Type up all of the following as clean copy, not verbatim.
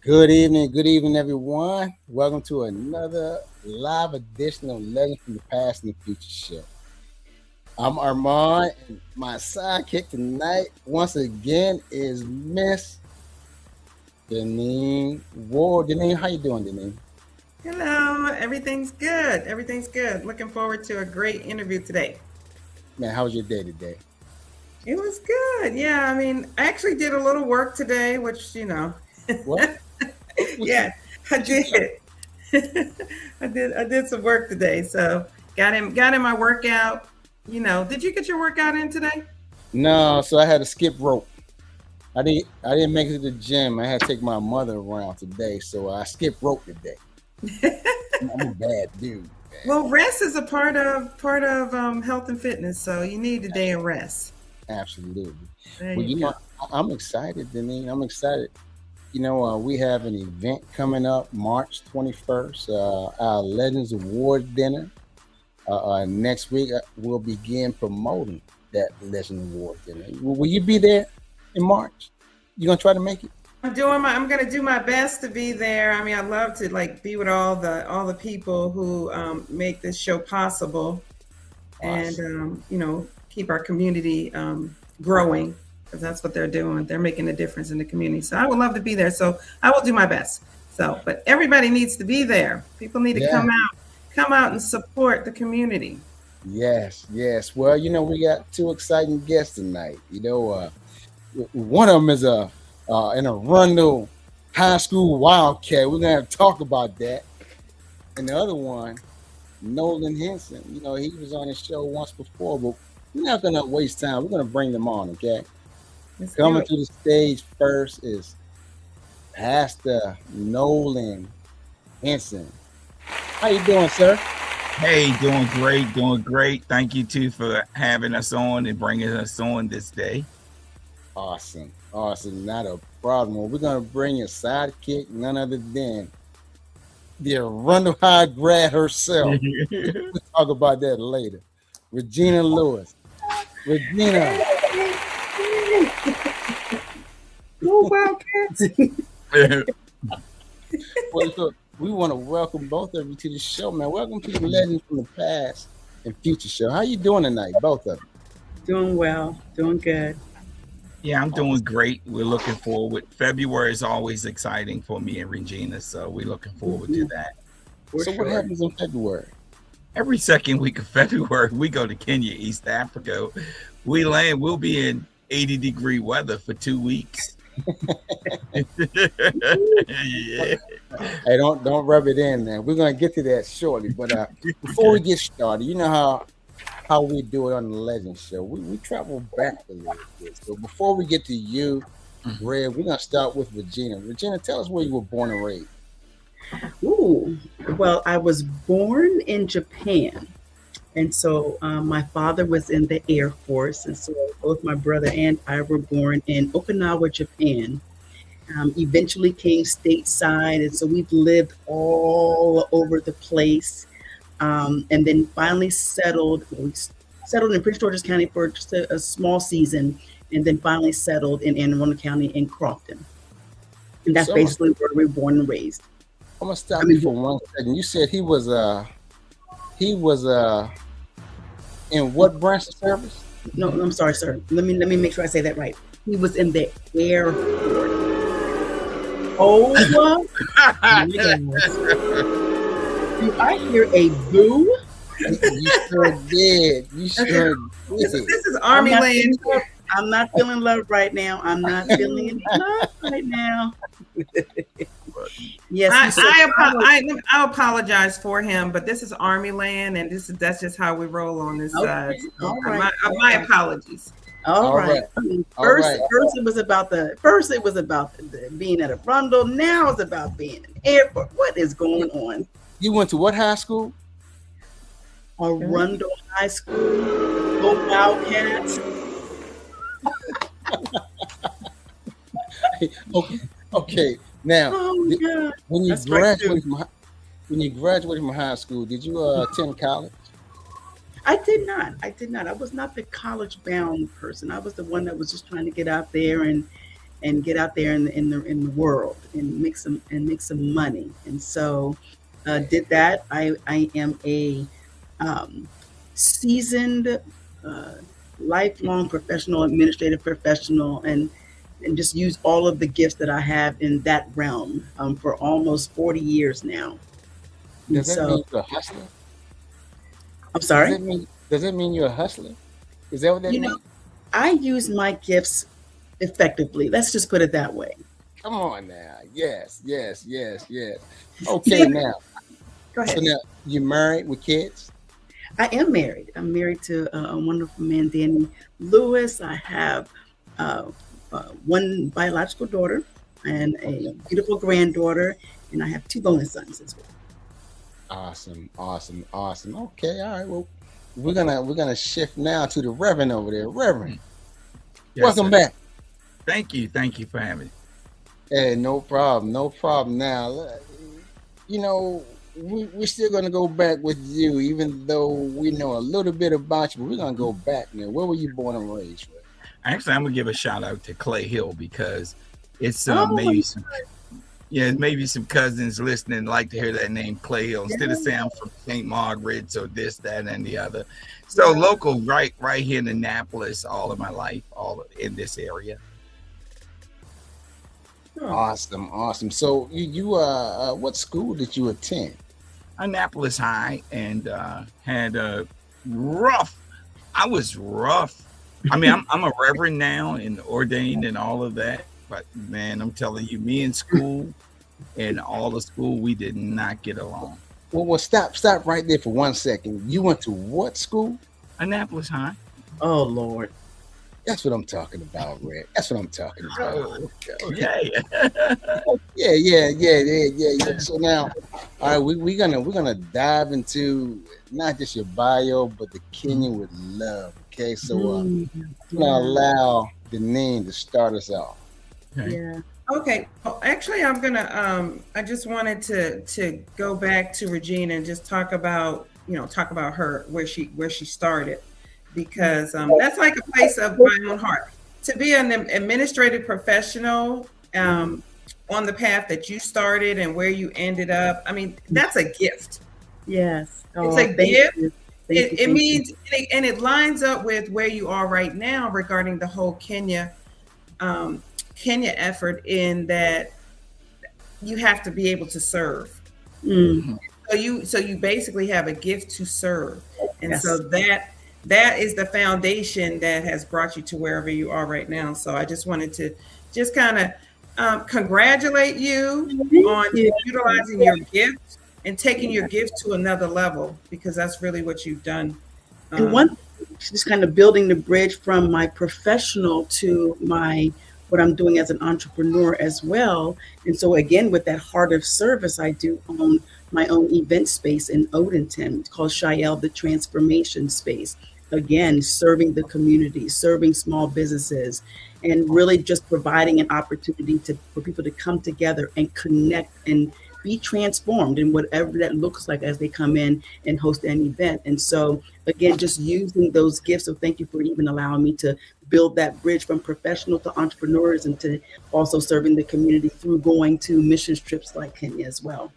Good evening, everyone. Welcome to another live edition of Legends from the Past and the Future show. I'm Armand, and my sidekick tonight, once again, is Miss Deneen Ward. Deneen, how you doing, Deneen? Hello, everything's good. Everything's good. Looking forward to a great interview today. Man, how was your day today? It was good. Yeah, I actually did a little work today, which, What? yeah, I did. I did some work today. So got in my workout. Did you get your workout in today? No, so I had to skip rope. I didn't make it to the gym. I had to take my mother around today, so I skipped rope today. I'm a bad dude. Man. Well, rest is a part of health and fitness, so you need a day of rest. Absolutely. There Well, you go. I'm excited, Deneen. I'm excited. We have an event coming up March 21st, our Legends Award dinner. Next week, we'll begin promoting that Legend Award dinner. Will you be there in March? You gonna try to make it? I'm gonna do my best to be there. I'd love to be with all the people who make this show possible, Awesome. and keep our community growing, because that's what they're doing. They're making a difference in the community. So I would love to be there. So I will do my best. But everybody needs to be there. People need to Yeah. come out and support the community. Yes. Yes. Well, we got two exciting guests tonight. One of them is an Arundel High School Wildcat. We're gonna have to talk about that. And the other one, Nolan Henson. He was on the show once before, but we're not gonna waste time. We're gonna bring them on. Okay. Let's do Coming it. to the stage first is Pastor Nolan Henson. How you doing, sir? Hey, doing great. Thank you too for having us on and bringing us on this day. Awesome. Not a problem. Well, we're gonna bring your sidekick, none other than the Arundel High grad herself. We'll talk about that later. Regina Lewis. Regina. Go Wildcats. Well, look, we want to welcome both of you to the show, man. Welcome to the Legends from the Past and Future show. How you doing tonight, both of you? Doing well, doing good. Yeah, I'm doing great. We're looking forward. February is always exciting for me and Regina, so we're looking forward to that. For So what sure. happens in February? Every second week of February, we go to Kenya, East Africa. We'll be in 80-degree weather for 2 weeks. Yeah. Hey, don't rub it in there. We're gonna get to that shortly. But before we get started, you know how we do it on the Legend Show. We travel back a little bit. So before we get to you, Red, we're gonna start with Regina. Regina, tell us where you were born and raised. Ooh, well, I was born in Japan. And so my father was in the Air Force. And so both my brother and I were born in Okinawa, Japan. Eventually came stateside. And so we've lived all over the place. And then finally settled. We settled in Prince George's County for just a small season. And then finally settled in Anne Arundel County in Crofton. And that's So basically where we were born and raised. I'm gonna stop I you mean, for 1 second. You said he was in what branch of service? no, I'm sorry, sir. Let me make sure I say that right. He was in the Air Force. Oh my goodness. Do I hear a boo? You sure did. You sure This did. is I'm Army not land. feeling love. I'm not feeling love right now. I'm not feeling any love right now. Yes, he said, I apologize for him, but this is Army land, and that's just how we roll on this side. okay, So all right. my apologies. All All right. right. I mean, All first, right. first it was about being at a Arundel. Now it's about being in airport. What is going on? You went to what high school? Arundel High School, go Wildcats. Okay. Okay. Now, Oh did- God, when you that's right too. graduated from high school, did you attend college? I did not. I was not the college bound person. I was the one that was just trying to get out there and and get out there in the world and make some money. And so did that. I am a seasoned lifelong professional, administrative professional, and just use all of the gifts that I have in that realm for almost 40 years now. Does that mean you're a hustler? I'm sorry? Does that mean you're a hustler? Is that what that means? I use my gifts effectively. Let's just put it that way. Come on now. Yes. Okay, now. Go ahead. So now, you married with kids? I am married. I'm married to a wonderful man, Danny Lewis. I have one biological daughter and a beautiful granddaughter, and I have 2 bonus sons as well. Awesome. Okay, all right. Well, we're gonna shift now to the Reverend over there. Reverend, Yes, welcome back. Thank you for having me. Hey, no problem. Now, we're still gonna go back with you, even though we know a little bit about you. But we're gonna go back now. Where were you born and raised? With? Actually, I'm gonna give a shout out to Clay Hill because it's maybe some cousins listening like to hear that name, Clay Hill, instead of saying I'm from St. Margaret's or this, that, and the other. So local, right here in Annapolis, all of my life, all in this area. Awesome. So you what school did you attend? Annapolis High, and had a rough. I was rough. I mean, I'm a reverend now and ordained and all of that. But man, I'm telling you, me in school and all the school, we did not get along. Well, stop right there for 1 second. You went to what school? Annapolis High. Oh Lord. That's what I'm talking about, Red. That's what I'm talking about. Okay. Yeah. So now, all right, we're gonna dive into not just your bio, but the Kenya with love. Okay, so I'm gonna allow Deneen to start us off. Okay. Yeah. Okay. Well, actually, I'm gonna. I just wanted to go back to Regina and just talk about her where she started, because that's like a place of my own heart. To be an administrative professional on the path that you started and where you ended up, I mean, that's a gift. Yes. It's a gift. It Thank means, and it lines up with where you are right now regarding the whole Kenya effort, in that you have to be able to serve. Mm-hmm. So you basically have a gift to serve, and Yes. so that is the foundation that has brought you to wherever you are right now. So I just wanted to just kind of congratulate you on utilizing your gift and taking your gift to another level, because that's really what you've done. And one, just kind of building the bridge from my professional to what I'm doing as an entrepreneur as well. And so again, with that heart of service, I do own my own event space in Odenton called Shael the Transformation Space. Again, serving the community, serving small businesses, and really just providing an opportunity for people to come together and connect and be transformed in whatever that looks like as they come in and host an event. And so again, just using those gifts. So thank you for even allowing me to build that bridge from professional to entrepreneurs, and to also serving the community through going to mission trips like Kenya as well.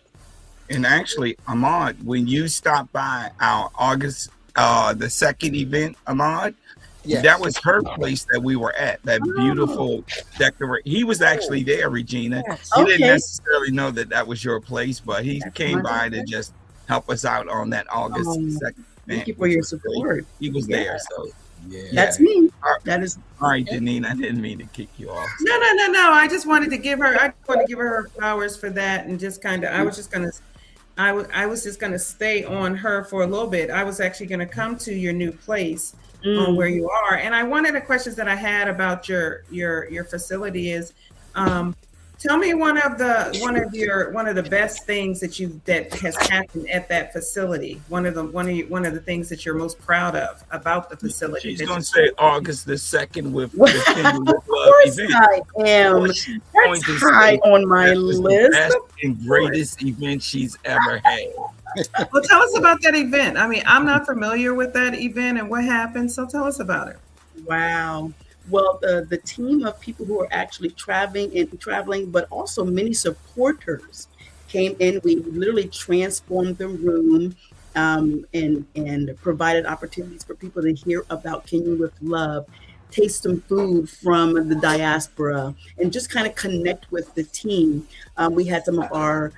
And actually, Ahmad, when you stopped by our August the second event, Ahmad, Yes. that was her place that we were at. That beautiful decoration. He was actually there, Regina. Yes. You Okay. didn't necessarily know that was your place, but he That's came by wonderful. to just help us out on that August 2nd. Thank you for your support. He was Yeah. there. So Yeah. That's me. All right. That is all right, Janine, I didn't mean to kick you off. No. I just wanted to give her. Her flowers for that, and just kind of. I was just gonna stay on her for a little bit. I was actually gonna come to your new place on where you are, and one of the questions that I had about your facility is, tell me one of the best things that has happened at that facility. One of the things that you're most proud of about the facility. She's going to say August the 2nd with the Tenure with Of Love course event. I am. She's going That's to high say on my that was the list. best and greatest event she's ever had. Well, tell us about that event. I mean, I'm not familiar with that event and what happened, so tell us about it. Wow. Well, the team of people who are actually traveling, but also many supporters came in. We literally transformed the room, and provided opportunities for people to hear about Kenya with love, taste some food from the diaspora, and just kind of connect with the team. We had some of our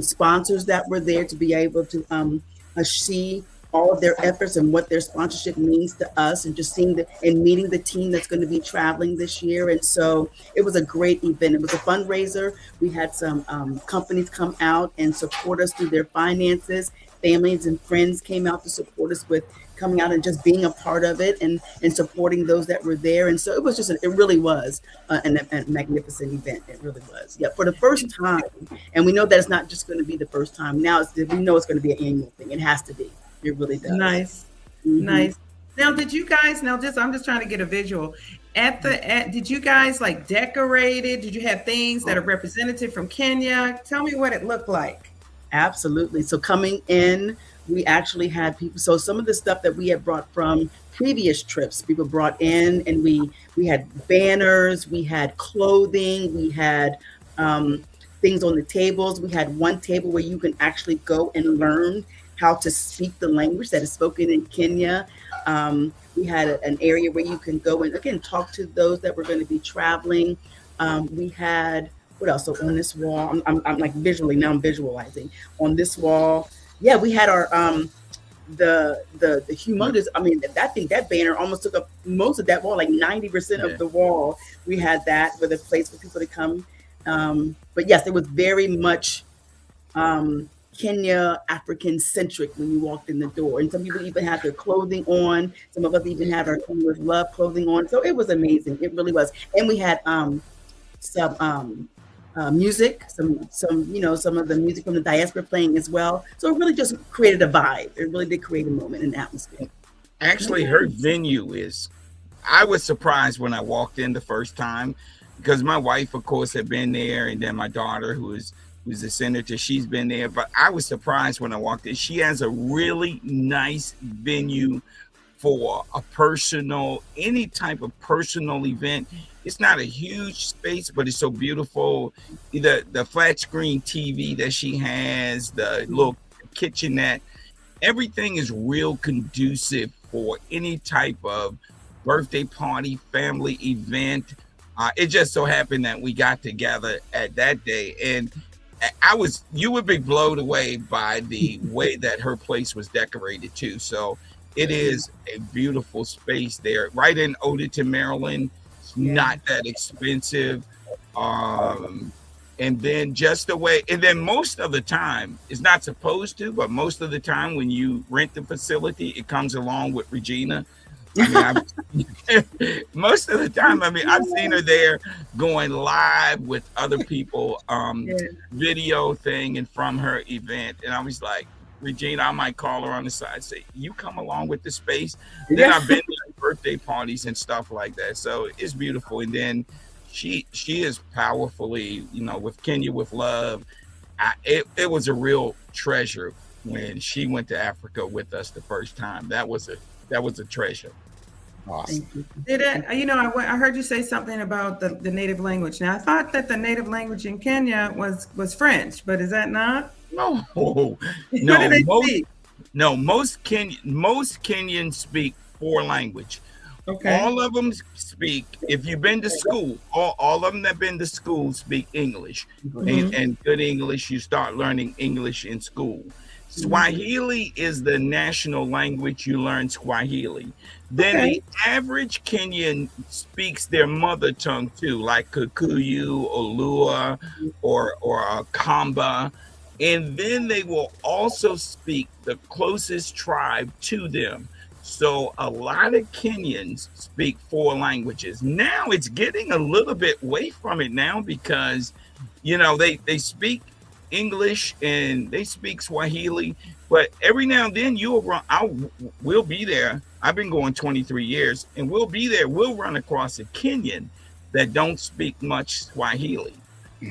sponsors that were there to be able to see all of their efforts and what their sponsorship means to us, and just seeing and meeting the team that's going to be traveling this year. And so it was a great event. It was a fundraiser. We had some companies come out and support us through their finances. Families and friends came out to support us with coming out and just being a part of it, and supporting those that were there. And so it was it really was a magnificent event. It really was. Yeah, for the first time. And we know that it's not just going to be the first time. Now we know it's going to be an annual thing. It has to be. It really does. Nice. Mm-hmm. Nice. Now, did you guys, I'm just trying to get a visual. Did you guys like decorate it? Did you have things that are representative from Kenya? Tell me what it looked like. Absolutely. So coming in, we actually had people. So some of the stuff that we had brought from previous trips, people brought in, and we had banners, we had clothing, we had things on the tables. We had one table where you can actually go and learn how to speak the language that is spoken in Kenya. We had an area where you can go and, again, talk to those that were going to be traveling. We had, what else? So on this wall, I'm like visually, now I'm visualizing. On this wall, yeah, we had our, the humongous, I mean, that banner almost took up most of that wall, like 90% of the wall. We had that with a place for people to come. But yes, it was very much Kenya African centric when you walked in the door. And some people even had their clothing on. Some of us even had our Kenya with Love clothing on. So it was amazing. It really was. And we had some music, some of the music from the diaspora playing as well. So it really just created a vibe. It really did create a moment in the atmosphere. Actually, her venue I was surprised when I walked in the first time, because my wife, of course, had been there, and then my daughter, who's a senator, she's been there. But I was surprised when I walked in. She has a really nice venue for any type of personal event. It's not a huge space, but it's so beautiful. The flat screen TV that she has, the little kitchenette, everything is real conducive for any type of birthday party, family event. It just so happened that we got together at that day, and you would be blown away by the way that her place was decorated too. So it is a beautiful space there, right in Odenton, Maryland. It's not that expensive. And then most of the time, it's not supposed to, but most of the time when you rent the facility, it comes along with Regina. Most of the time, I've seen her there going live with other people, video thing and from her event. And I was like, Regina, I might call her on the side, say, you come along with the space. Then I've been to birthday parties and stuff like that. So it's beautiful. And then she is powerfully, with Kenya with Love. It was a real treasure when she went to Africa with us the first time. That was a treasure. Awesome. I heard you say something about the native language. Now, I thought that the native language in Kenya was French, but is that not? No. Most Kenyans speak 4 languages. Okay. All of them speak. If you've been to school, all of them that have been to school speak English, and good English. You start learning English in school. Swahili is the national language. You learn Swahili. Then the average Kenyan speaks their mother tongue too, like Kikuyu, Olua, or Kamba. And then they will also speak the closest tribe to them. So a lot of Kenyans speak 4 languages. Now it's getting a little bit away from it now, because, they speak English and they speak Swahili, but every now and then we'll be there. I've been going 23 years, and we'll be there. We'll run across a Kenyan that don't speak much Swahili,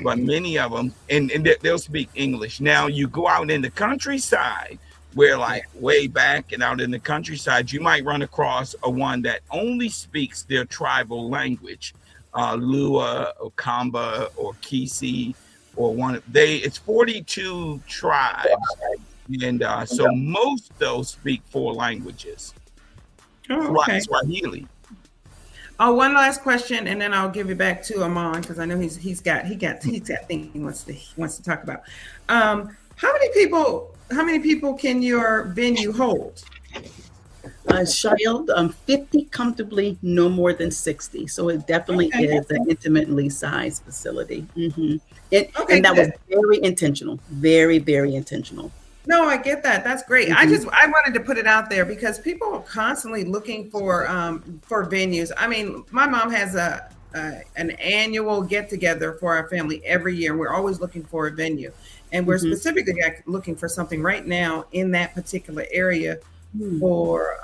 but many of them, and they'll speak English. Now you go out in the countryside, Where like way back and out in the countryside, you might run across a one that only speaks their tribal language, Lua or Kamba or Kisi or it's 42 tribes. And so most of those speak 4 languages. Oh, okay. Swahili. Oh, one last question, and then I'll give it back to Amon because I know he's got things he wants to talk about. How many people can your venue hold? Child, 50 comfortably, no more than 60. So it definitely is an intimately sized facility. Mm-hmm. And that was very intentional, very, very intentional. No, I get that. That's great. Mm-hmm. I wanted to put it out there because people are constantly looking for venues. I mean, my mom has an annual get together for our family every year. We're always looking for a venue, and we're specifically looking for something right now in that particular area for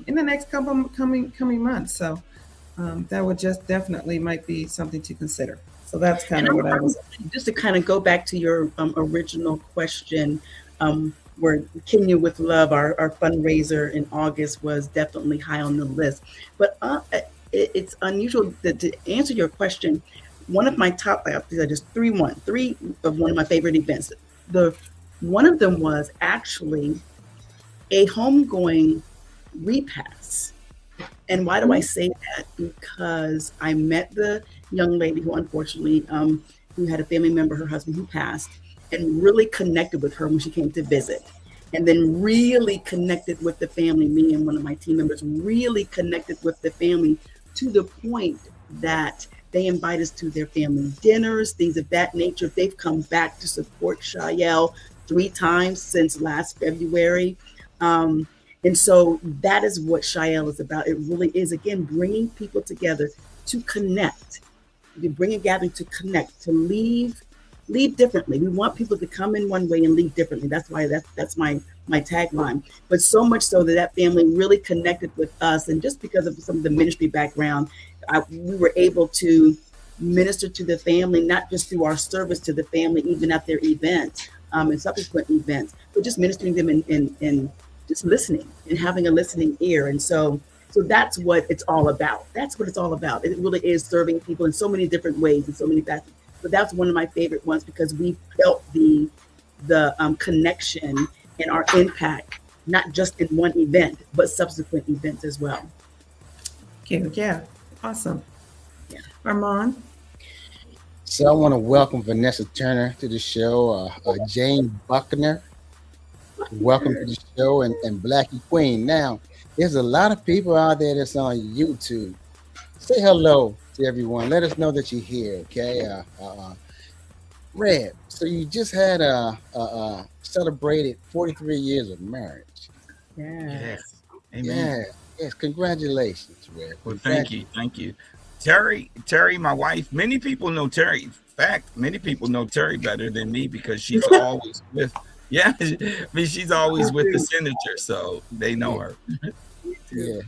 in the next couple coming months. So that would just definitely might be something to consider. So that's kind of what I was. Just to kind of go back to your original question. Where Kenya with Love, our fundraiser in August, was definitely high on the list. But it's unusual that to answer your question, one of my top, these are just three of one of my favorite events. One of them was actually a homegoing repast. And why do I say that? Because I met the young lady who unfortunately, who had a family member, her husband, who passed, and really connected with her when she came to visit. And then really connected with the family, me and one of my team members really connected with the family to the point that they invite us to their family dinners, things of that nature. They've come back to support Shael 3 times since last February. And so that is what Shael is about. It really is, again, bringing people together to connect. You bring a gathering to connect, to leave differently. We want people to come in one way and leave differently. That's why that's my tagline. But so much so that family really connected with us. And just because of some of the ministry background, we were able to minister to the family, not just through our service to the family, even at their events and subsequent events, but just ministering them and just listening and having a listening ear. And so that's what it's all about. That's what it's all about. It really is serving people in so many different ways and so many facets. But that's one of my favorite ones because we felt the connection and our impact, not just in one event, but subsequent events as well. Cute, yeah, awesome. Yeah. Armand? So I want to welcome Vanessa Turner to the show, Jane Buckner. Welcome to the show, and Blackie Queen. Now, there's a lot of people out there that's on YouTube. Say hello to everyone. Let us know that you're here, okay? Red, so you just had celebrated 43 years of marriage. Yes. Amen. Yes. Congratulations, Red. Well, thank you. Terry, my wife, many people know Terry. In fact, many people know Terry better than me because she's always with, she's always with the senator, so they know her. Yeah.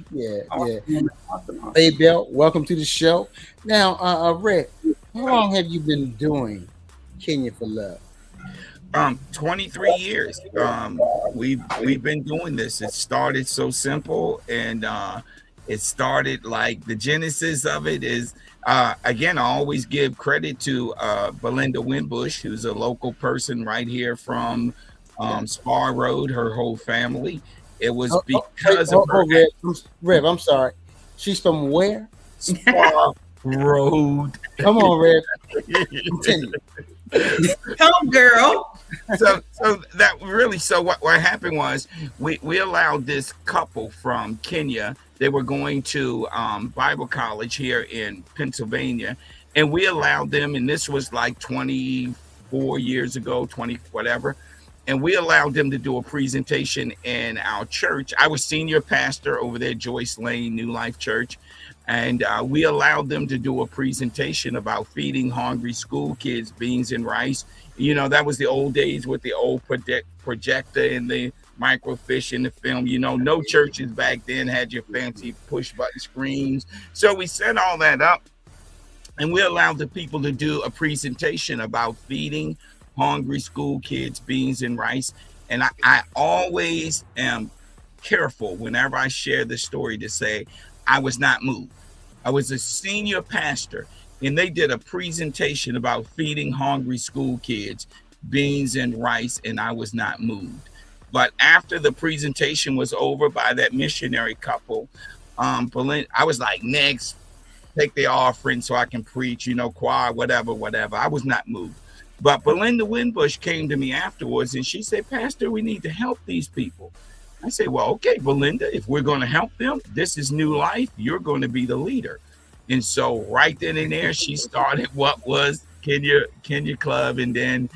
Hey, Bill, welcome to the show. Now, Red, how long have you been doing Kenya for Love? 23 years. We've been doing this. It started so simple, and it started like the genesis of it is again, I always give credit to Belinda Winbush, who's a local person right here from Spar Road, her whole family. It was because of her. Rev, I'm sorry. She's from where? Spar Road. Come on, Rev. Continue. Come, girl. So that really, so what happened was we allowed this couple from Kenya. They were going to Bible college here in Pennsylvania, and we allowed them, and this was like 24 years ago, 20 whatever. And we allowed them to do a presentation in our church. I was senior pastor over there, Joyce Lane, New Life Church. And we allowed them to do a presentation about feeding hungry school kids beans and rice. You know, that was the old days with the old projector and the microfiche in the film. You know, no churches back then had your fancy push button screens. So we set all that up, and we allowed the people to do a presentation about feeding hungry school kids beans and rice. And I always am careful whenever I share this story to say I was not moved. I was a senior pastor, and they did a presentation about feeding hungry school kids beans and rice, and I was not moved. But after the presentation was over by that missionary couple, Belinda, I was like, next, take the offering so I can preach, choir, whatever. I was not moved. But Belinda Winbush came to me afterwards, and she said, Pastor, we need to help these people. I said, well, okay, Belinda, if we're going to help them, this is new life. You're going to be the leader. And so right then and there, she started what was Kenya Club. And then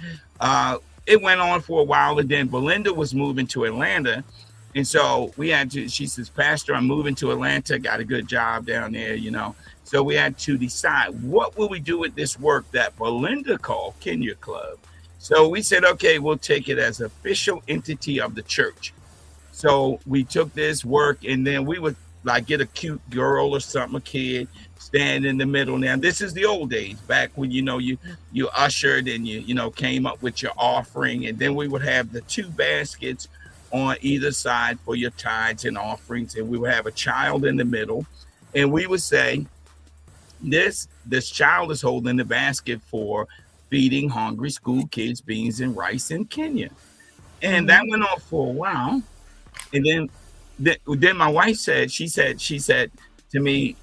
it went on for a while. And then Belinda was moving to Atlanta. And so she says, Pastor, I'm moving to Atlanta. Got a good job down there, So we had to decide, what will we do with this work that Belinda called Kenya Club? So we said, okay, we'll take it as official entity of the church. So we took this work, and then we would like get a cute girl or something, a kid, stand in the middle. Now, this is the old days, back when, you ushered and you came up with your offering. And then we would have the 2 baskets on either side for your tithes and offerings. And we would have a child in the middle. And we would say, this child is holding the basket for feeding hungry school kids beans and rice in Kenya. And that went on for a while. And then my wife said to me,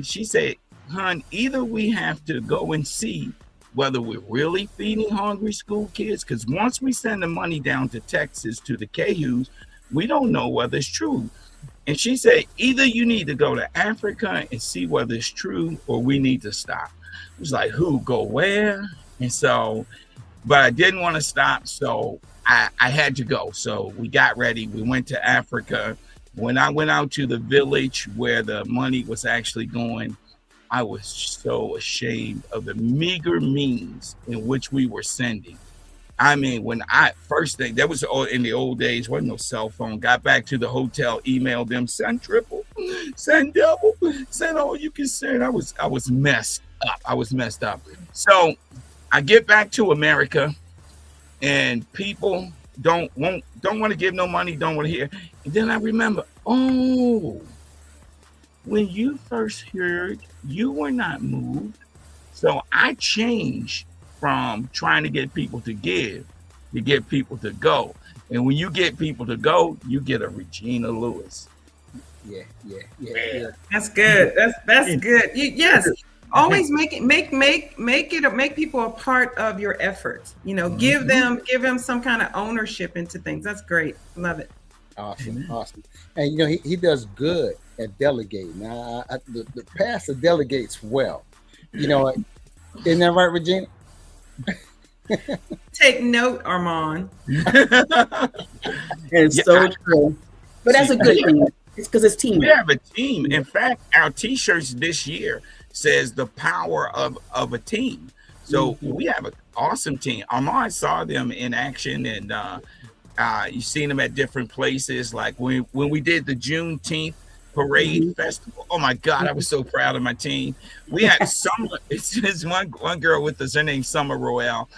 she said, hon, either we have to go and see whether we're really feeding hungry school kids, because once we send the money down to Texas to the Cayuse, we don't know whether it's true. And she said, either you need to go to Africa and see whether it's true, or we need to stop. It was like, who, go where? And so, but I didn't want to stop, so I had to go. So we got ready. We went to Africa. When I went out to the village where the money was actually going, I was so ashamed of the meager means in which we were sending. I mean, when first thing, that was in the old days, wasn't no cell phone. Got back to the hotel, emailed them, send triple, send double, send all you can send. I was messed up. I was messed up. So I get back to America, and people don't want to give no money, don't want to hear. And then I remember, when you first heard, you were not moved. So I changed from trying to get people to give to get people to go. And when you get people to go, you get a Regina Lewis. Yeah. That's good. That's good. Yes. Always make people a part of your efforts. Give them some kind of ownership into things. That's great. Love it. Awesome. And he does good at delegating. The pastor delegates well. Isn't that right, Regina? Take note, Armand. It's so true. But that's a good thing. It's because it's team. We have a team. In fact, our T-shirts this year says the power of a team. So we have an awesome team. Armand saw them in action, and you've seen them at different places. Like when we did the Juneteenth parade festival. Oh my God, I was so proud of my team. We had it's one girl with us, her name's Summer Royale,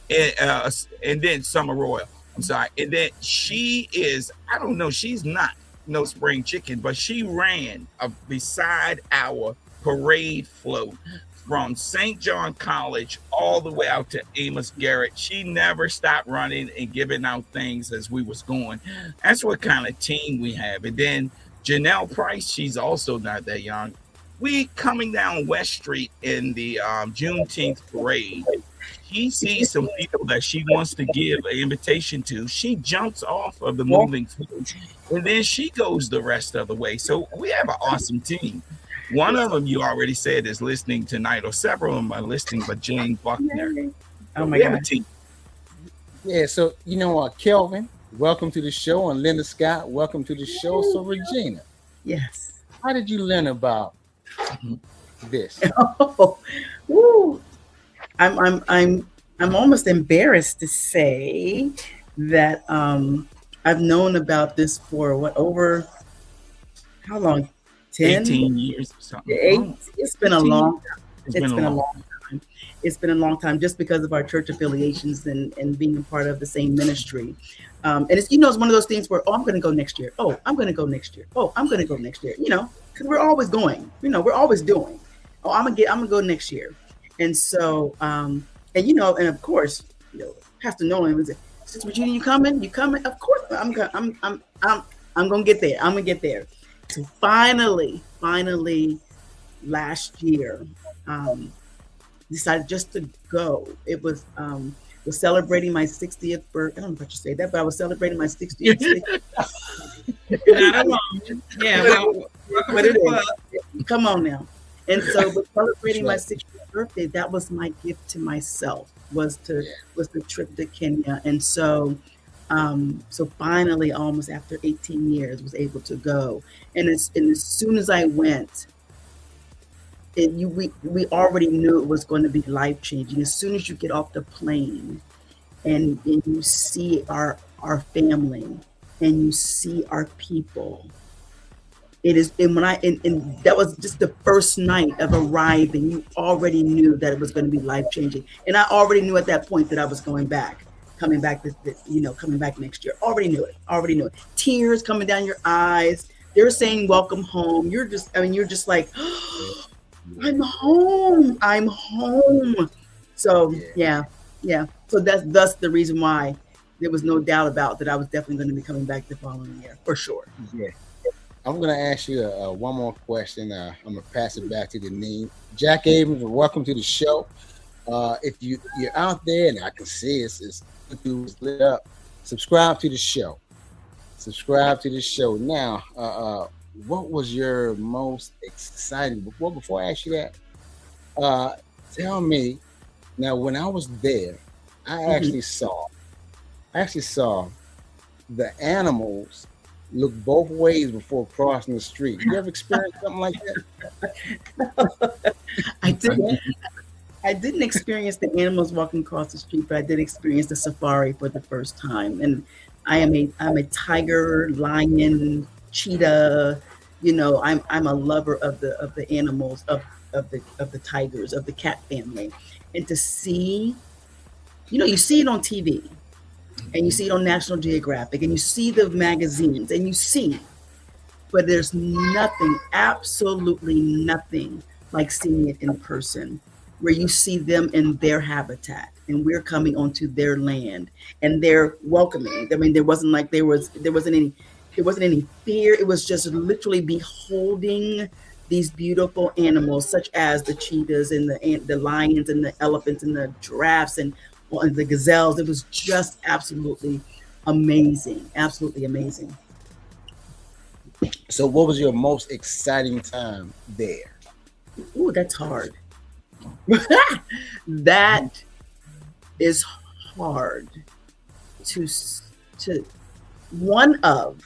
and then Summer Royal. I'm sorry. And then she is, I don't know, she's not no spring chicken, but she ran beside our parade float from St. John College all the way out to Amos Garrett. She never stopped running and giving out things as we was going. That's what kind of team we have. And then Janelle Price, she's also not that young. We coming down West Street in the Juneteenth parade. She sees some people that she wants to give an invitation to. She jumps off of the moving float, and then she goes the rest of the way. So we have an awesome team. One of them you already said is listening tonight, or several of them are listening, but Jane Buckner. Oh my God. Team. Yeah, so Kelvin, welcome to the show, and Linda Scott, welcome to the show. So Regina, yes, how did you learn about this? I'm almost embarrassed to say that I've known about this for over how long? 18 years or something. It's been a long time. It's been a long time just because of our church affiliations and being a part of the same ministry. And it's, it's one of those things where, oh, I'm going to go next year. Oh, I'm going to go next year. Oh, I'm going to go next year. Because we're always going. We're always doing. Oh, I'm gonna go next year. And so, and of course, Pastor Nolan was, Sister Regina, you coming? You coming? Of course, I'm gonna get there. I'm gonna get there. So finally, last year, decided just to go. It was celebrating my 60th birthday. I don't know if I should say that, but I was celebrating my 60th. Not alone. Yeah, well, what it is. Come on now. And so, with celebrating my 60th birthday, that was my gift to myself. Was the trip to Kenya. And so, finally, almost after 18 years, was able to go. And as soon as I went, we already knew it was going to be life changing. As soon as you get off the plane, and you see our family, and you see our people. It is, and that was just the first night of arriving, you already knew that it was going to be life changing. And I already knew at that point that I was coming back next year. Already knew it. Tears coming down your eyes. They're saying, welcome home. You're just like, oh, I'm home. So yeah. So that's the reason why there was no doubt about that I was definitely going to be coming back the following year, for sure. Yeah. I'm going to ask you one more question. I'm going to pass it back to the name. Jack Abrams, welcome to the show. If you're out there, and I can see it's lit up, subscribe to the show. Now, what was your most exciting? Before I ask you that, tell me, now when I was there, I actually saw the animals look both ways before crossing the street. You ever experienced something like that? I didn't experience the animals walking across the street, but I did experience the safari for the first time. And I'm a tiger, lion, cheetah. I'm a lover of the animals, of the tigers, of the cat family. And to see, you see it on TV. And you see it on National Geographic, and you see the magazines, and you see, but there's nothing, absolutely nothing like seeing it in person, where you see them in their habitat, and we're coming onto their land, and they're welcoming. I mean, there wasn't any fear. It was just literally beholding these beautiful animals, such as the cheetahs and the lions and the elephants and the giraffes and the gazelles. It was just absolutely amazing. So what was your most exciting time there? Ooh, that's hard. That is hard to one of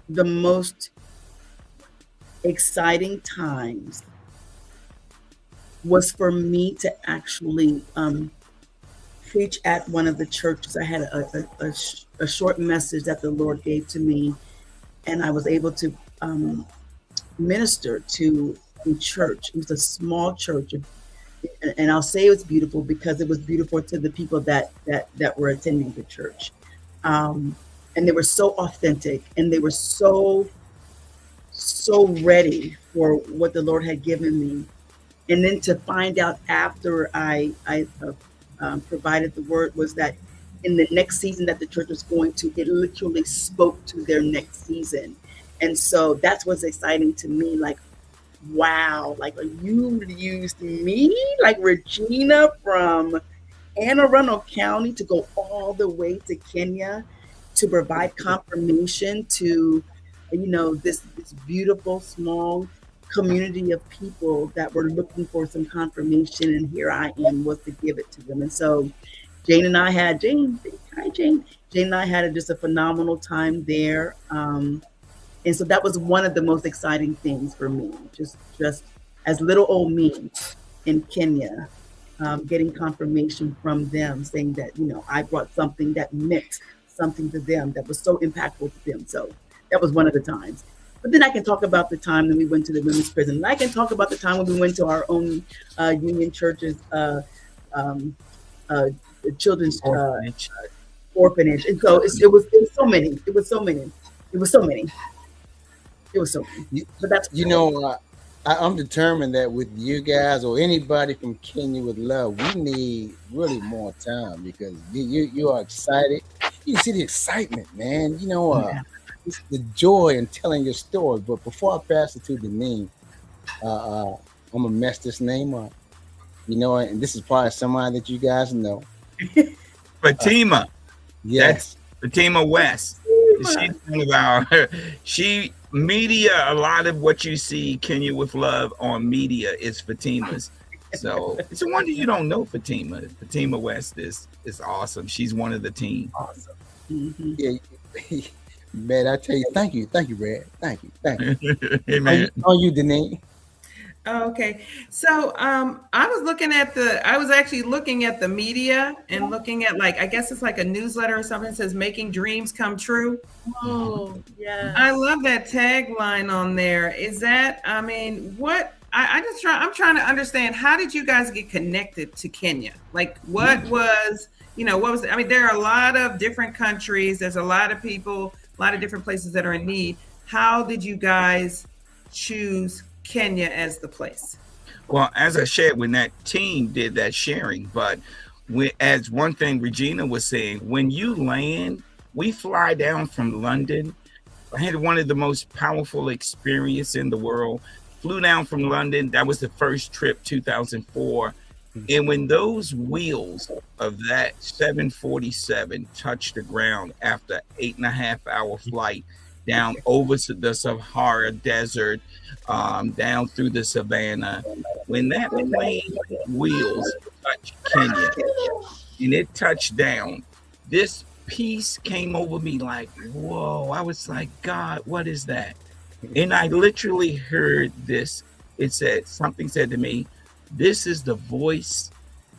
the most exciting times was for me to actually preach at one of the churches. I had a short message that the Lord gave to me, and I was able to minister to a church. It was a small church, and I'll say it was beautiful because it was beautiful to the people that were attending the church, and they were so authentic, and they were so ready for what the Lord had given me. And then to find out after I provided the word was that in the next season that the church was going to, it literally spoke to their next season. And so that's what's exciting to me. Like, wow, like you used me, like Regina from Anne Arundel County, to go all the way to Kenya to provide confirmation to, this beautiful small community of people that were looking for some confirmation, and here I am was to give it to them. And so Jane and I had just a phenomenal time there, and so that was one of the most exciting things for me, just as little old me in Kenya, getting confirmation from them saying that I brought something that meant something to them, that was so impactful to them. So that was one of the times. But then I can talk about the time that we went to the women's prison. And I can talk about the time when we went to our own Union Church's children's orphanage. And so it was so many. It was so many. It was so many. It was so many. But that's I'm determined that with you guys or anybody from Kenya with Love, we need really more time because you are excited. You see the excitement, man. It's the joy in telling your story. But before I pass it to Deneen, I'm gonna mess this name up. And this is probably somebody that you guys know. Fatima. Yes. That's Fatima West. She's one of our media. A lot of what you see Kenya with Love on media is Fatima's. So it's a wonder you don't know Fatima. Fatima West is awesome. She's one of the team. awesome. Yeah. Man, I tell you, thank you, Red. Thank you. Hey, man. On you, Deneen. Okay, so I was actually looking at the media and looking at I guess it's like a newsletter or something that says "Making Dreams Come True." Oh, yeah. I love that tagline on there. Is that what I'm trying to understand, how did you guys get connected to Kenya? What was there are a lot of different countries, there's a lot of people, a lot of different places that are in need. How did you guys choose Kenya as the place? Well, as I shared, when that team did that sharing, but as one thing Regina was saying, when you land, we fly down from London. I had one of the most powerful experiences in the world. Flew down from London. That was the first trip, 2004. And when those wheels of that 747 touched the ground after 8.5-hour flight down over the Sahara Desert, down through the savannah, when that plane wheels touched Kenya and it touched down, this peace came over me like, whoa. I was like, God, what is that? And I literally heard this. Something said to me, this is the voice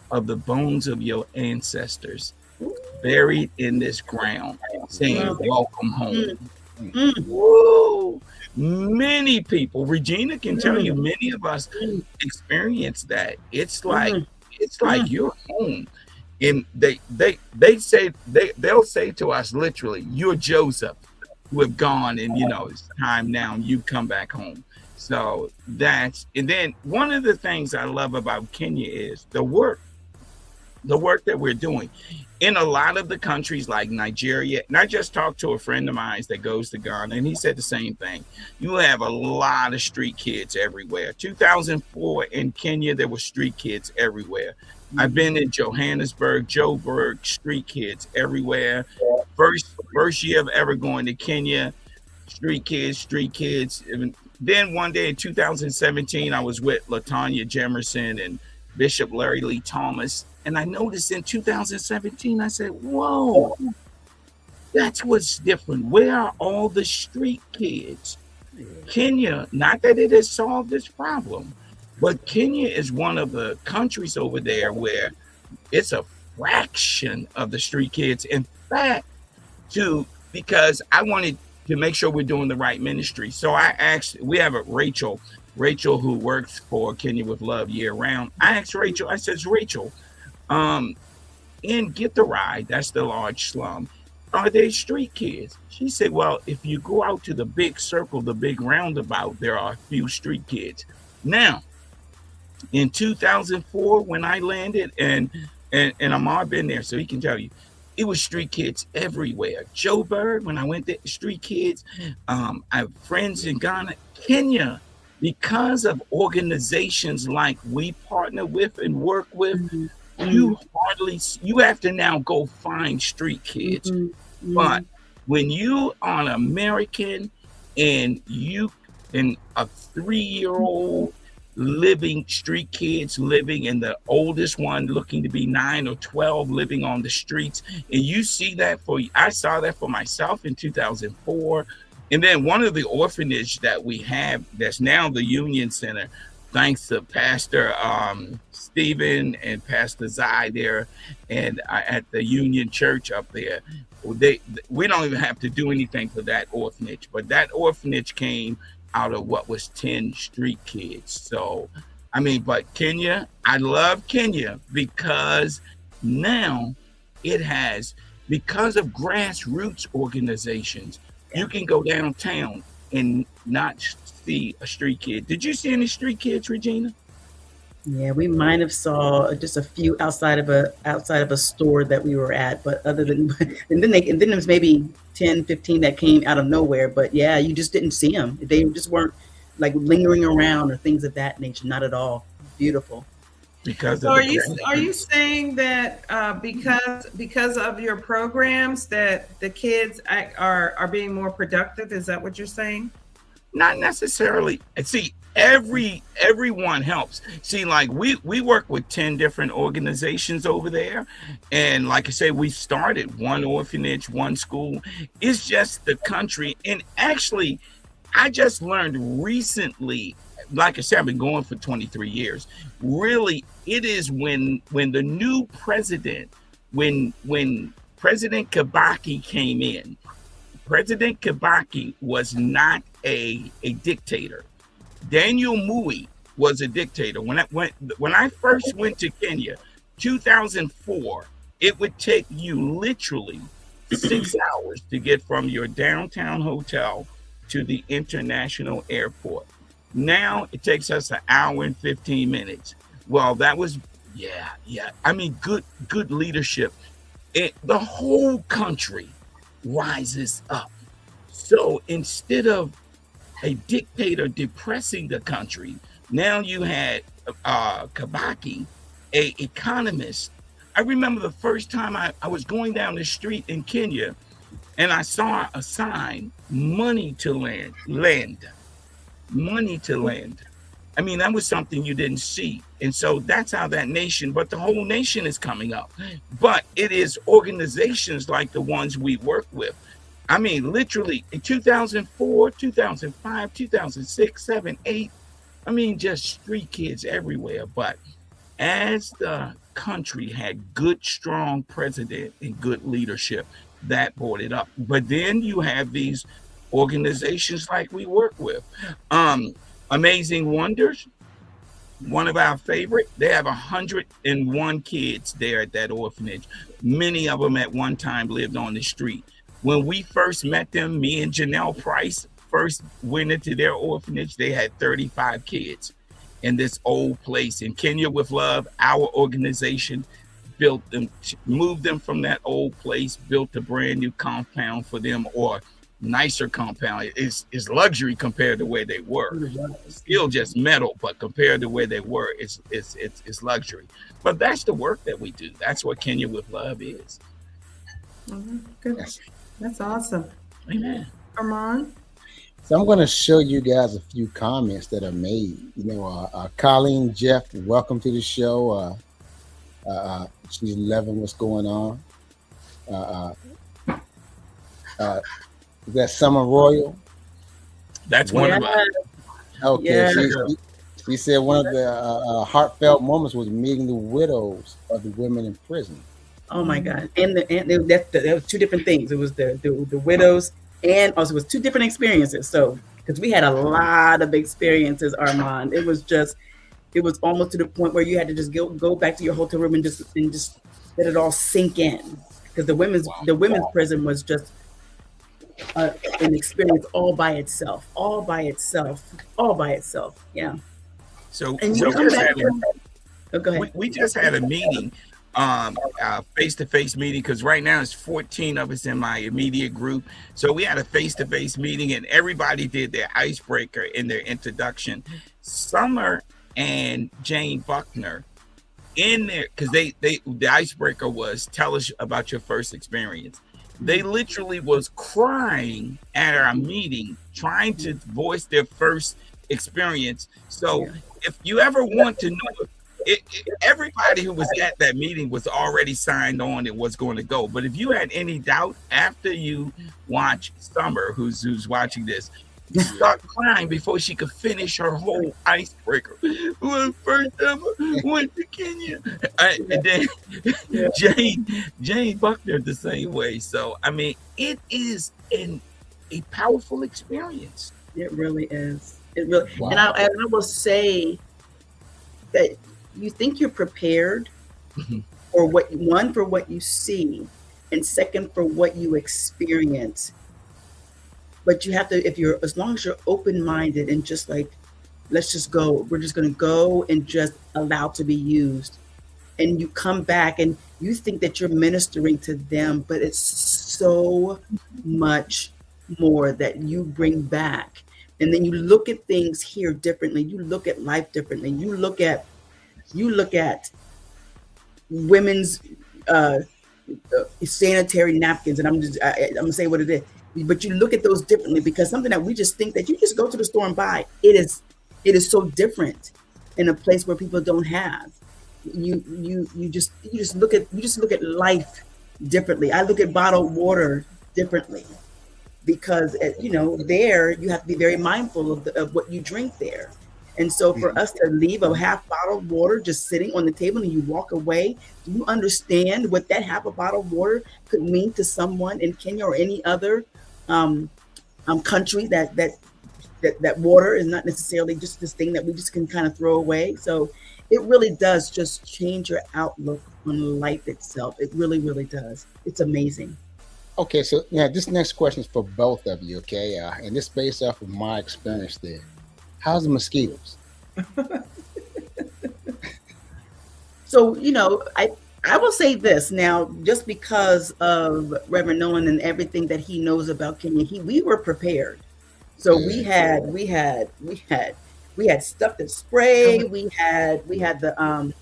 of the bones of your ancestors buried in this ground saying, welcome home. Whoa. Many people, Regina can tell you, many of us experience that. It's like you're home. And they'll say to us literally, you're Joseph, who have gone and it's time now, you come back home. So and then one of the things I love about Kenya is the work that we're doing in a lot of the countries like Nigeria. And I just talked to a friend of mine that goes to Ghana, and he said the same thing. You have a lot of street kids everywhere. 2004 in Kenya, there were street kids everywhere. I've been in Johannesburg, Joburg, street kids everywhere. First year of ever going to Kenya, street kids. And then one day in 2017, I was with LaTanya Jemerson and Bishop Larry Lee Thomas. And I noticed in 2017, I said, whoa, that's what's different. Where are all the street kids? Kenya, not that it has solved this problem, but Kenya is one of the countries over there where it's a fraction of the street kids. In fact, because I wanted to make sure we're doing the right ministry. So we have a Rachel, who works for Kenya with Love year round. I asked Rachel, I says, Rachel, in Get the Ride, that's the large slum, are they street kids? She said, well, if you go out to the big circle, the big roundabout, there are a few street kids. Now, in 2004, when I landed, and Amar been there, so he can tell you, it was street kids everywhere. Joburg, when I went there, street kids. I have friends in Ghana, Kenya, because of organizations like we partner with and work with, you have to now go find street kids. But when you are an American and a 3-year-old street kids living, and the oldest one looking to be 9 or 12 living on the streets, and you see that I saw that for myself in 2004. And then one of the orphanage that we have, that's now the Union Center, thanks to Pastor Stephen and Pastor Zai there, and at the Union Church up there, we don't even have to do anything for that orphanage, but that orphanage came out of what was 10 street kids. So, but Kenya, I love Kenya because now it has because of grassroots organizations, you can go downtown and not see a street kid. Did you see any street kids, Regina? Yeah, we might have saw just a few outside of a store that we were at, but other than and then there was maybe 10, 15 that came out of nowhere. But yeah, you just didn't see them. They just weren't like lingering around or things of that nature. Not at all. Beautiful. Because so are you saying that because of your programs that the kids are being more productive? Is that what you're saying? Not necessarily. See, everyone helps. See, like we work with 10 different organizations over there, and like I say, we started one orphanage, one school. It's just the country. And actually, I just learned recently, like I said, I've been going for 23 years. Really, it is when the new president, when President Kibaki came in. President Kibaki was not a dictator. Daniel Moi was a dictator. When I first went to Kenya, 2004, it would take you literally 6 hours to get from your downtown hotel to the international airport. Now it takes us an hour and 15 minutes. Well, that was, yeah. I mean, good leadership. The whole country rises up. So instead of a dictator depressing the country, now you had Kibaki, a economist. I remember the first time I was going down the street in Kenya and I saw a sign, money to lend. Money to lend. I mean, that was something you didn't see. And so that's how that nation, but the whole nation is coming up. But it is organizations like the ones we work with. I mean, literally in 2004, 2005, 2006, 7, 8, I mean, just street kids everywhere. But as the country had good, strong president and good leadership, that brought it up. But then you have these organizations like we work with. Amazing Wonders, one of our favorite, they have 101 kids there at that orphanage. Many of them at one time lived on the street. When we first met them, me and Janelle Price first went into their orphanage, they had 35 kids in this old place. In Kenya with Love, our organization built them, moved them from that old place, built a brand new compound for them, or nicer compound. It's luxury compared to where they were. It's still just metal, but compared to where they were, it's luxury. But that's the work that we do. That's what Kenya with Love is. Good. That's awesome. Amen. Armand? So I'm going to show you guys a few comments that are made. You know, Colleen Jeff, welcome to the show. She's loving what's going on. Is that Summer Royal? That's one of us. Okay, yeah. She said one of the heartfelt moments was meeting the widows of the women in prison. Oh my God! And that was two different things. It was the widows, and also it was two different experiences. So because we had a lot of experiences, Armand, it was almost to the point where you had to just go back to your hotel room and just let it all sink in. Because the women's prison was just an experience all by itself. Yeah. So and we just had go ahead. We just had a meeting, face-to-face meeting, because right now it's 14 of us in my immediate group. So we had a face-to-face meeting and everybody did their icebreaker in their introduction. Summer and Jane Buckner in there, because the icebreaker was, tell us about your first experience. They literally was crying at our meeting, trying to voice their first experience. So if you ever want to know, everybody who was at that meeting was already signed on and was going to go. But if you had any doubt after you watch Summer, who's watching this, start crying before she could finish her whole icebreaker. When first time I went to Kenya, and then Jane Buckner the same way. So I mean, it is a powerful experience. It really is. It really, wow. And I will say that you think you're prepared for what you see, and second for what you experience. But you have to, as long as you're open-minded and just like, let's just go, we're just going to go and just allow to be used. And you come back and you think that you're ministering to them, but it's so much more that you bring back. And then you look at things here differently. You look at life differently. You look at women's sanitary napkins, and I'm gonna say what it is. But you look at those differently, because something that we just think that you just go to the store and buy, it is so different in a place where people don't have. You just look at life differently. I look at bottled water differently, because there you have to be very mindful of what you drink there. And so for us to leave a half bottled water just sitting on the table and you walk away, do you understand what that half a bottle of water could mean to someone in Kenya or any other country that water is not necessarily just this thing that we just can kind of throw away. So it really does just change your outlook on life itself. It really, really does. It's amazing. Okay, so now this next question is for both of you, okay? And this based off of my experience there. How's the mosquitoes? So, I will say this now, just because of Reverend Nolan and everything that he knows about Kenya, we were prepared. So we had stuff to spray. We had the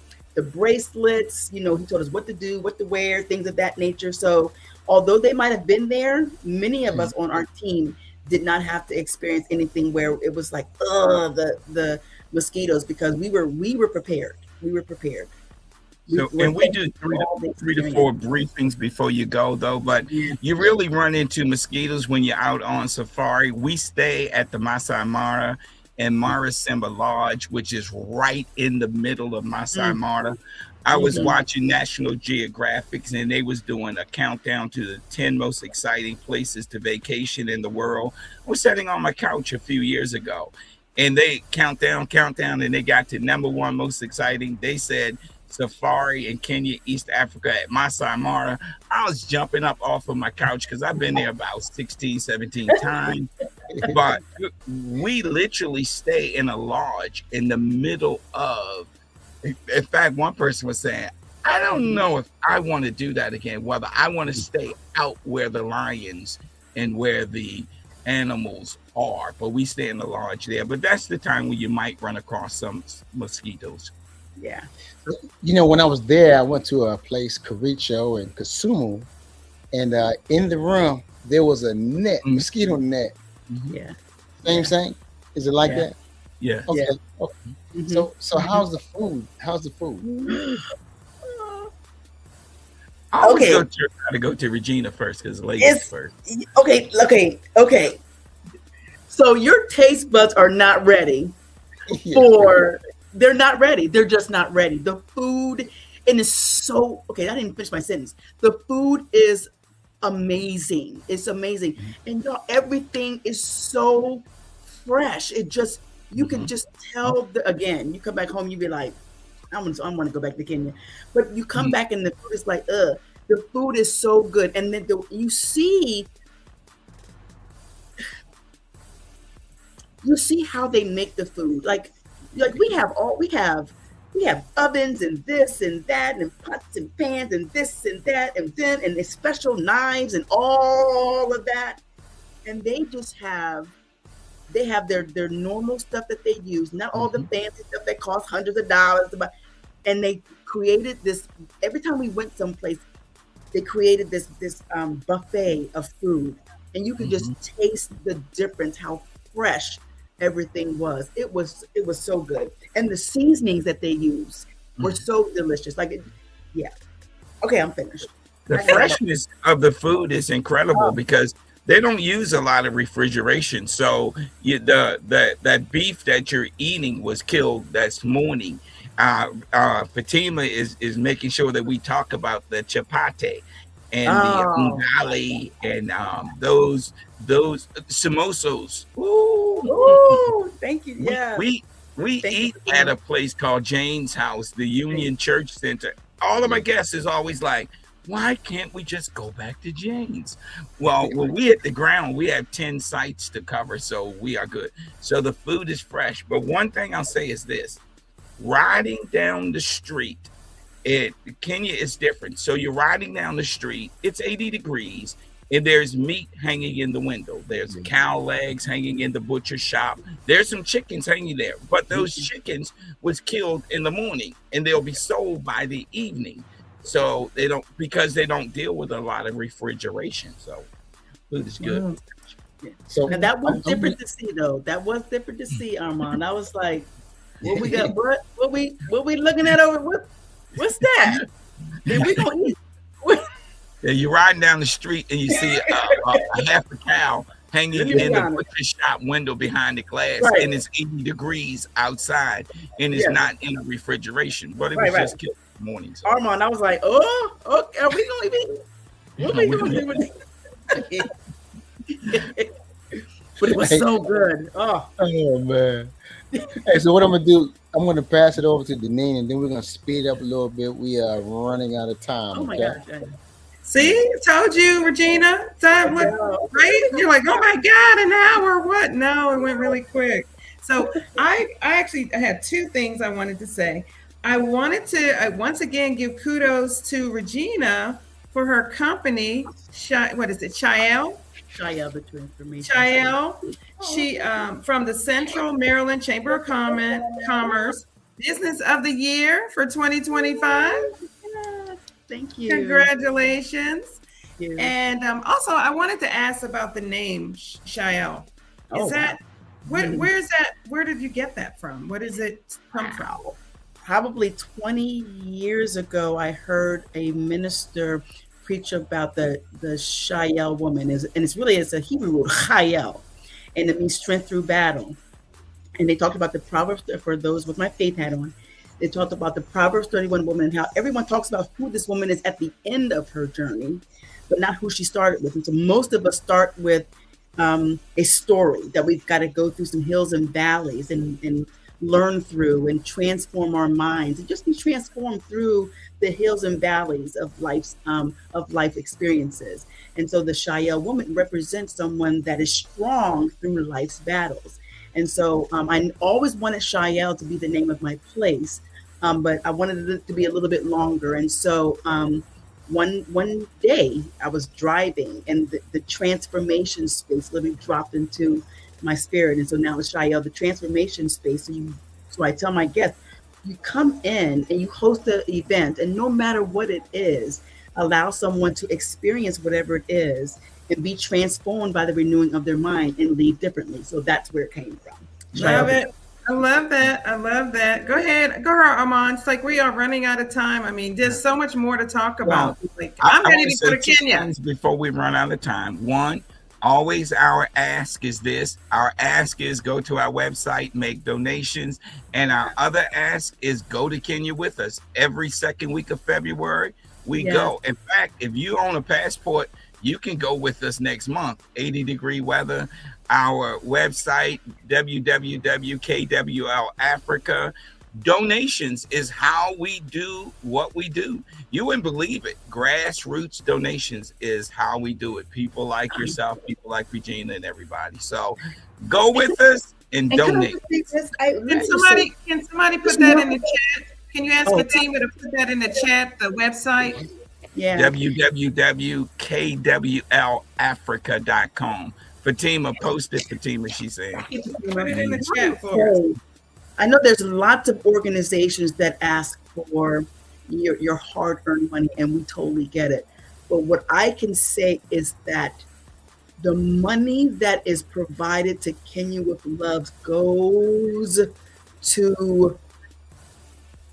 bracelets. He told us what to do, what to wear, things of that nature. So although they might have been there, many of us on our team did not have to experience anything where it was like, the mosquitoes, because we were prepared. We were prepared. So, and we do three to four briefings before you go, though. But you really run into mosquitoes when you're out on safari. We stay at the Masai Mara and Mara Simba Lodge, which is right in the middle of Masai Mara. I was watching National Geographic, and they was doing a countdown to the 10 most exciting places to vacation in the world. I was sitting on my couch a few years ago, and they count down, and they got to number one most exciting. They said safari in Kenya, East Africa at Masai Mara. I was jumping up off of my couch because I've been there about 16, 17 times. But we literally stay in a lodge in the middle of, in fact, one person was saying, I don't know if I want to do that again, whether I want to stay out where the lions and where the animals are, but we stay in the lodge there. But that's the time when you might run across some mosquitoes. Yeah. When I was there, I went to a place, Kericho and Kisumu, and in the room, there was a net, mosquito net. Yeah. Same thing? Is it like that? Yeah. Okay. Yeah. Okay. So how's the food? How's the food? I always try to go to Regina first, because ladies first. Okay. So your taste buds are not ready they're not ready. They're just not ready. The food, and it's so, okay, I didn't finish my sentence. The food is amazing. It's amazing. And y'all, everything is so fresh. It just, you can just tell, again, you come back home, you be like, I want to go back to Kenya. But you come back and the food is like, the food is so good. And then you see how they make the food. Like we have ovens and this and that and pots and pans and this and that and then and special knives and all of that. And they have their normal stuff that they use, not all the fancy stuff that costs hundreds of dollars. And they created this, every time we went someplace, they created this buffet of food. And you could just taste the difference, how fresh everything was. It was so good. And the seasonings that they use were so delicious. Okay, I'm finished. The freshness of the food is incredible because they don't use a lot of refrigeration. So that beef that you're eating was killed that morning. Fatima is making sure that we talk about the chapati and the ungali and those samosas. Ooh, thank you. Yeah. We eat at a place called Jane's House, the Union Church Center. All of my guests is always like, why can't we just go back to Jane's? Well, when we hit the ground, we have 10 sites to cover, so we are good. So the food is fresh. But one thing I'll say is this: riding down the street, Kenya is different. So you're riding down the street, it's 80 degrees, and there's meat hanging in the window. There's cow legs hanging in the butcher shop. There's some chickens hanging there, but those chickens was killed in the morning, and they'll be sold by the evening. So because they don't deal with a lot of refrigeration. So food is good. Wow. So And that was different to see, though. That was different to see, Armand. I was like, what we got? What we looking at over? What's that? Then we gonna eat. Yeah, you're riding down the street and you see a half a cow hanging in the butcher shop window behind the glass, Right. and it's 80 degrees outside, and it's Yeah. not in the refrigeration, but it was just killed in the morning. So. Armand, I was like, oh, okay, are we gonna be? What we gonna do with it? But it was so good. Oh man. Hey, so what I'm gonna do? I'm gonna pass it over to Deneen, and then we're gonna speed up a little bit. We are running out of time. Oh my okay? gosh. See, told you, Regina. Time went right. You're like, oh my God, an hour. What? No, it went really quick. So I actually had two things I wanted to say. I wanted to once again give kudos to Regina for her company. What is it? Chael, the transformation. Chael. She from the Central Maryland Chamber of Commerce Business of the Year for 2025. Thank you. Congratulations. Thank you. And also, I wanted to ask about the name Chael. Is that where's that? Where did you get that from? What does it come from? Probably 20 years ago, I heard a minister preach about the Chael woman, and it's a Hebrew word, Chael, and it means strength through battle. And they talked about the Proverbs, for those with my faith hat on. They talked about the Proverbs 31 woman and how everyone talks about who this woman is at the end of her journey, but not who she started with. And so most of us start with a story that we've got to go through some hills and valleys and learn through and transform our minds and just be transformed through the hills and valleys of life experiences. And so the Chael woman represents someone that is strong through life's battles. And so I always wanted Chael to be the name of my place, but I wanted it to be a little bit longer. And so one day I was driving, and the transformation space literally dropped into my spirit. And so now it's Chael, the transformation space. So I tell my guests, you come in and you host an event, and no matter what it is, allow someone to experience whatever it is and be transformed by the renewing of their mind and leave differently. So that's where it came from. Love it. I love that. I love that. Go ahead, Armand. It's like we are running out of time. I mean, there's so much more to talk about. Like, I'm ready to go to Kenya. Before we run out of time, one, always our ask is this. Our ask is go to our website, make donations. And our other ask is go to Kenya with us. Every second week of February, we go. In fact, if you own a passport, you can go with us next month. 80-degree weather. Our website, www.kwl Africa. Donations is how we do what we do. You wouldn't believe it. Grassroots donations is how we do it. People like yourself, people like Regina, and everybody. So go with us and donate. Can somebody put that in the chat? Can you ask Fatima to put that in the chat, the website? Yeah. www.kwlafrica.com. Fatima, post it, Fatima, she's saying. Put it in the chat for us. I know there's lots of organizations that ask for your hard-earned money, and we totally get it. But what I can say is that the money that is provided to Kenya with Love goes to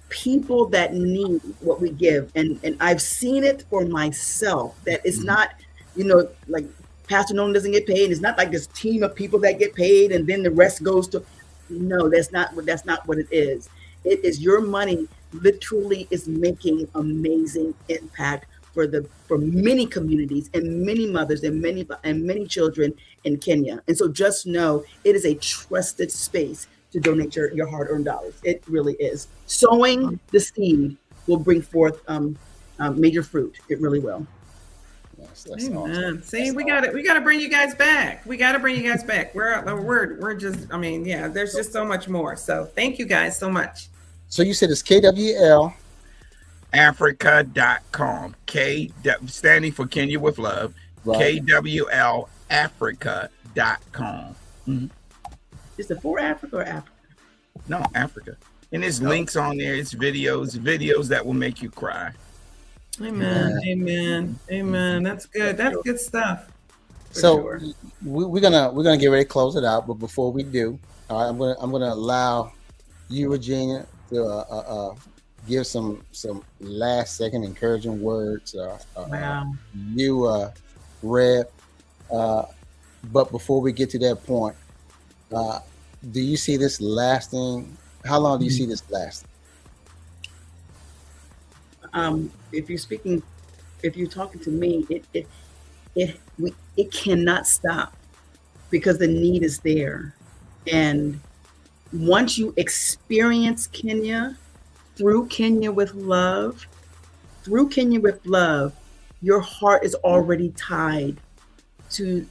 people that need what we give. And I've seen it for myself, that it's not, like Pastor Nolan doesn't get paid. It's not like this team of people that get paid and then the rest goes to, no, that's not what it is. It is your money literally is making amazing impact for many communities and many mothers and many children in Kenya. And so just know it is a trusted space to donate your hard-earned dollars. It really is. Sowing the seed will bring forth major fruit. It really will. Yes, that's Amen. awesome. See, we got to bring you guys back. We got to bring you guys back. We're just, I mean, yeah, there's just so much more. So thank you guys so much. So you said it's KWL. Africa.com. K standing for Kenya with Love. Right. KWL Africa.com. Mm-hmm. Is it for Africa or Africa? No, Africa. And there's links on there. It's videos that will make you cry. Amen. Amen. Amen. That's good. That's good stuff. So sure. we're gonna get ready to close it out, but before we do, I'm gonna allow you, Regina, to give some last second encouraging words. Wow. You, Rev. But before we get to that point, do you see this lasting? How long do you see this lasting? If you're talking to me, it cannot stop because the need is there. And once you experience Kenya, through Kenya with Love, your heart is already tied to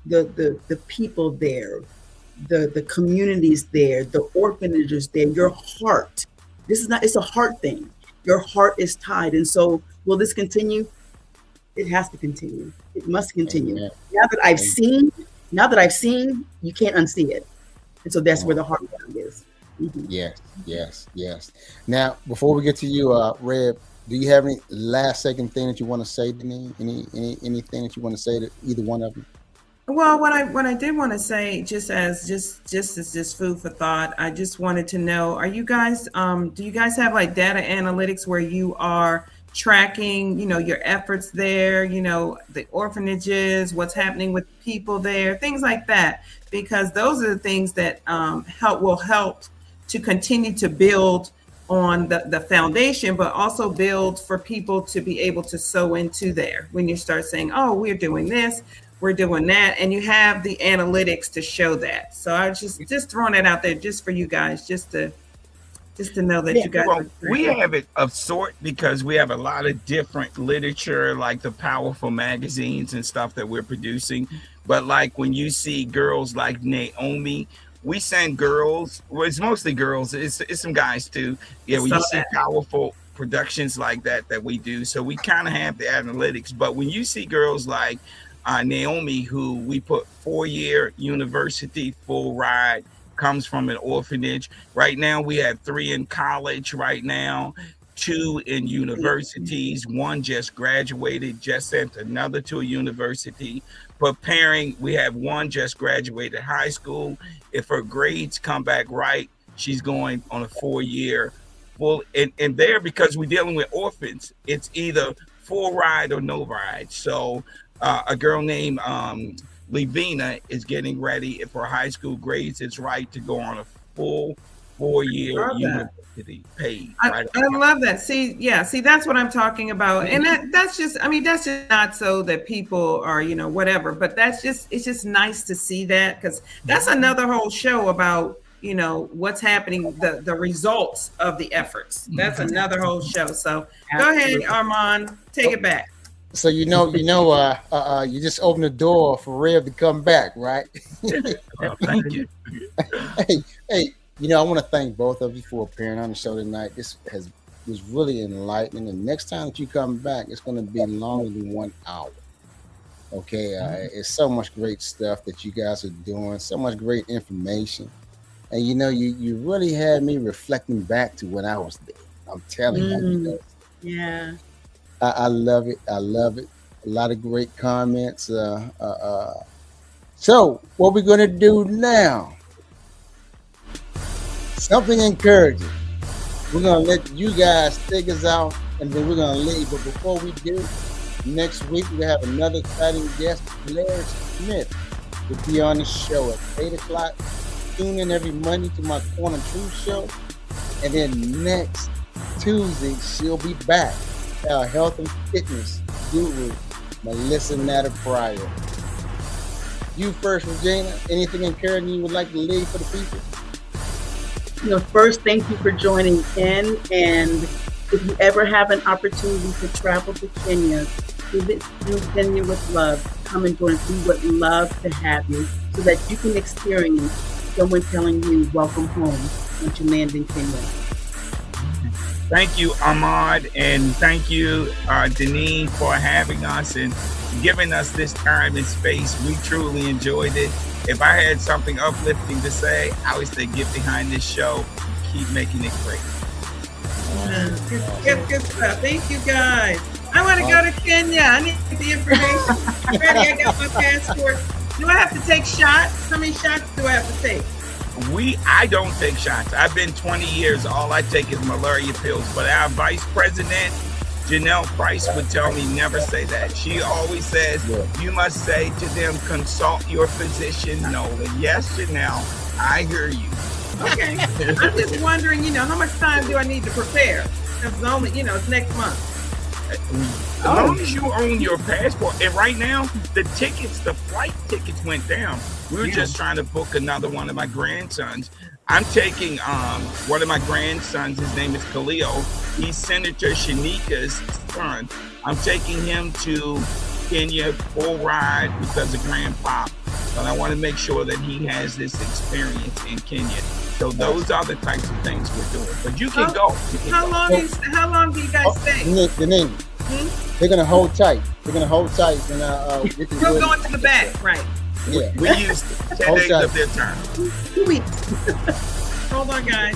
the people there, the communities there, the orphanages there, your heart. It's a heart thing. Your heart is tied. And so will this continue? It has to continue. It must continue. Amen. Now that I've seen, you can't unsee it. And so that's where the heart is. Mm-hmm. Yes. Now, before we get to you, Rev, do you have any last second thing that you want to say to me? Anything that you want to say to either one of them? Well, what I did want to say, just as food for thought, I just wanted to know: are you guys, do you guys have like data analytics where you are tracking, your efforts there, the orphanages, what's happening with people there, things like that? Because those are the things that will help to continue to build on the foundation, but also build for people to be able to sow into there. When you start saying, "Oh, we're doing this, we're doing that," and you have the analytics to show that. So I was just throwing it out there just for you guys, just to know that you guys. Well, we have it of sort because we have a lot of different literature, like the powerful magazines and stuff that we're producing. But like when you see girls like Naomi, we send girls. Well, it's mostly girls. It's some guys too. Yeah, when you see powerful productions like that we do. So we kind of have the analytics. But when you see girls like Naomi, who we put 4-year university full ride, comes from an orphanage. Right now, we have 3 in college right now, 2 in universities. 1 just graduated, just sent another to a university. Preparing, we have 1 just graduated high school. If her grades come back right, she's going on a 4-year full. And there, because we're dealing with orphans, it's either full ride or no ride. So a girl named Levina is getting ready, if her high school grades is right, to go on a full 4-year university paid. I love that. See, that's what I'm talking about. And that's just not so that people are, whatever, but it's just nice to see that, because that's another whole show about, what's happening, the results of the efforts. That's another whole show. So go ahead, Armand, take it back. So you just opened the door for Rev to come back, right? Thank you. Hey, I want to thank both of you for appearing on the show tonight. This was really enlightening. The next time that you come back, it's going to be longer than 1 hour. Okay, it's so much great stuff that you guys are doing, so much great information, and you really had me reflecting back to when I was there. I'm telling you. Yeah. I love it. I love it. A lot of great comments. So what we're going to do now, something encouraging. We're going to let you guys take us out, and then we're going to leave. But before we do, next week we have another exciting guest, Blair Smith, will be on the show at 8 o'clock. Tune in every Monday to my Corner Truth show. And then next Tuesday, she'll be back. Our health and fitness guru, Melissa Natter Pryor. You first, Regina. Anything encouraging you would like to leave for the people? First, thank you for joining in, and If you ever have an opportunity to travel to Kenya, visit Kenya with Love, come and join us. We would love to have you so that you can experience someone telling you, welcome home, once you land in Kenya. Thank you, Ahmad, and thank you, Deneen, for having us and giving us this time and space. We truly enjoyed it. If I had something uplifting to say, I would say get behind this show. Keep making it great. Good stuff. Thank you, guys. I want to go to Kenya. I need the information. Ready? I got my passport. Do I have to take shots? How many shots do I have to take? I don't take shots. I've been 20 years. All I take is malaria pills. But our vice president, Janelle Price, would tell me never say that. She always says, you must say to them, consult your physician, Nolan. Yes, Janelle, I hear you. Okay. I'm just wondering, how much time do I need to prepare? It's only, it's next month. As long as you own your passport, and right now the flight tickets went down. We were just trying to book another one of my grandsons. I'm taking one of my grandsons. His name is Khalil. He's Senator Shanika's son. I'm taking him to Kenya full ride because of Grandpa. But I want to make sure that he has this experience in Kenya. So those are the types of things we're doing. But you can go. How long do you guys stay? Deneen, they're gonna hold tight. And we can We're going to the back, right? Yeah. We use 10 days of their time. 2 weeks. Hold on, guys.